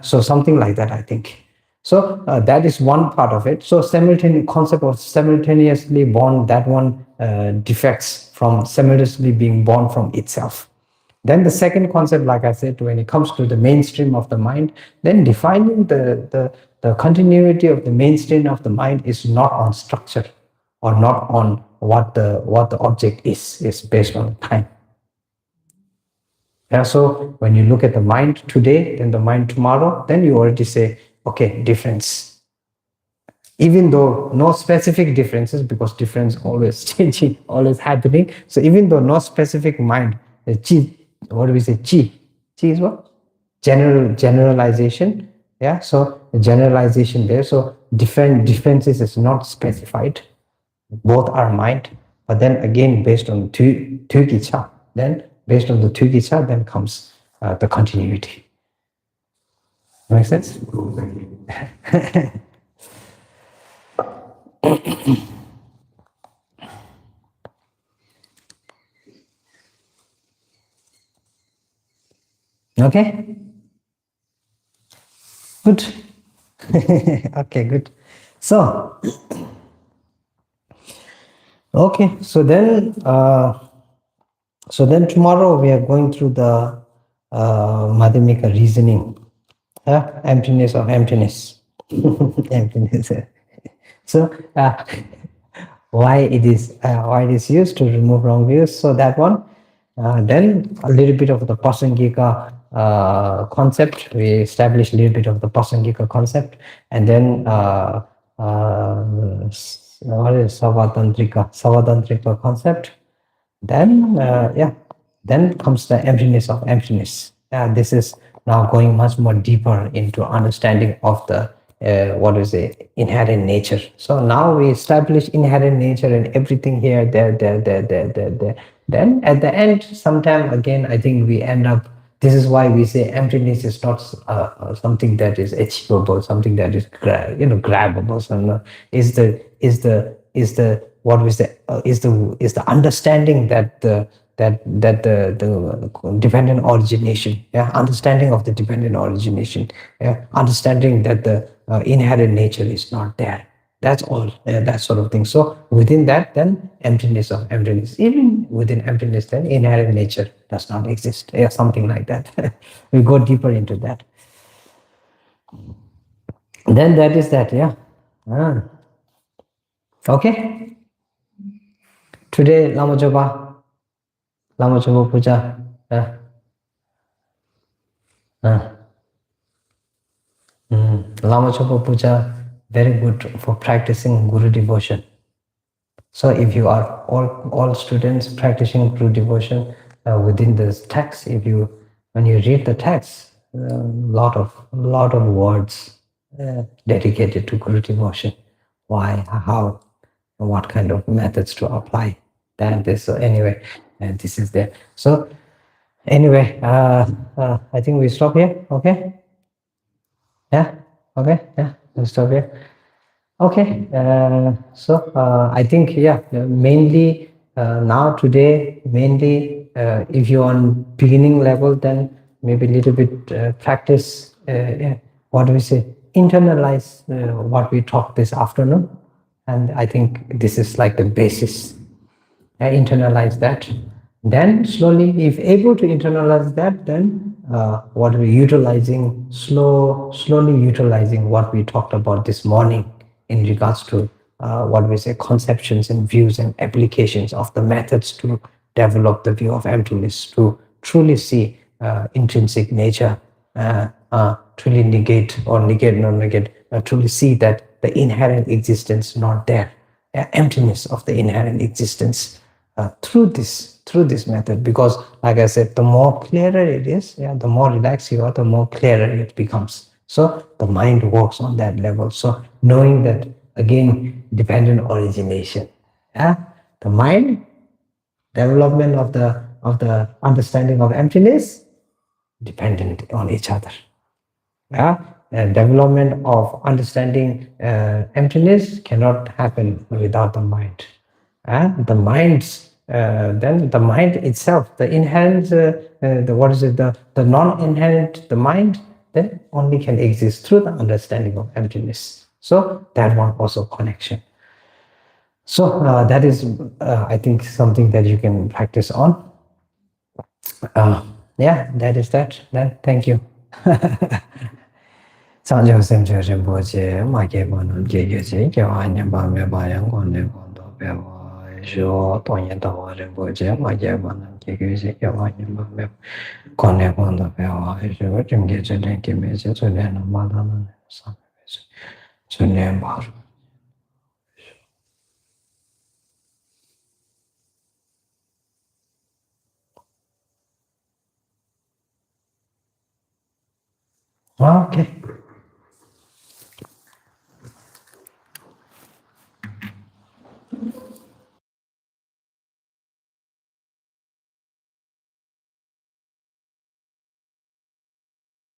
So something like that, I think. So that is one part of it. So concept of simultaneously born, that one defects from simultaneously being born from itself. Then the second concept, like I said, when it comes to the mainstream of the mind, then defining the continuity of the mainstream of the mind is not on structure or not on what the object is based on time. So when you look at the mind today, then the mind tomorrow, then you already say, okay, difference. Even though no specific differences, because difference always changing, always happening. So even though no specific mind, the chi, what do we say? Chi is what? Generalization. So generalization there. So differences is not specified. Both are mind. But then again, based on tu gicha, then based on the tu gicha, then comes the continuity. Make sense? Cool, thank you. Okay? Good. Okay, good. So, okay, so then tomorrow we are going through the Madhyamaka reasoning, emptiness of emptiness, emptiness. So why it is used to remove wrong views? So that one. Then a little bit of the Prasangika concept. We established a little bit of the Prasangika concept, and then what is Savatantrika concept. Then then comes the emptiness of emptiness. This is now going much more deeper into understanding of the what is the inherent nature. So now we establish inherent nature and everything here, there. Then at the end, sometime again, I think we end up. This is why we say emptiness is not something that is achievable, something that is grabbable. So no, is the what was the is the understanding that the dependent origination, understanding of the dependent origination, understanding that the inherent nature is not there. That's all, that sort of thing. So within that, then emptiness of emptiness. Even within emptiness, then inherent nature does not exist. Something like that. We go deeper into that. Then that is that. Yeah. Okay. Today, Lama Zopa Puja. Lama Zopa Puja, very good for practicing Guru devotion. So if you are all students practicing Guru devotion within this text, when you read the text, lot of words dedicated to Guru devotion. Why, how, what kind of methods to apply. That is so anyway, and this is there. So anyway, I think we stop here. Okay. Yeah. Okay. Yeah. We'll stop here. Okay, so I think mainly now today mainly if you're on beginning level, then maybe a little bit practice. What do we say? Internalize what we talked this afternoon, and I think this is like the basis. Internalize that. Then slowly, if able to internalize that, then what we're utilizing, slowly utilizing what we talked about this morning in regards to what we say conceptions and views and applications of the methods to develop the view of emptiness, to truly see intrinsic nature, truly truly see that the inherent existence not there, emptiness of the inherent existence through this method. Because like I said, the more clearer it is, the more relaxed you are, the more clearer it becomes. So the mind works on that level. So knowing that, again, dependent origination, the mind, development of the understanding of emptiness, dependent on each other. And development of understanding emptiness cannot happen without the mind. The minds, then the mind itself, the inherent, the non-inherent, the mind, then only can exist through the understanding of emptiness. So that one also connection. So that is, I think, something that you can practice on. That is that. Then thank you. Sanjo Semjo Rinpoche, Make Bonam Jeje, Jawanya Bame Bayang, Gone Gondo Bewa, Jo, Tonya Dawa Rinpoche, Make Bonam Jeje, Jawanya Bame, Gone Gondo Bewa, Jo, Jim Gage, Lenki Mese, Zulena Madana, Sam, Zulem Bar. Okay.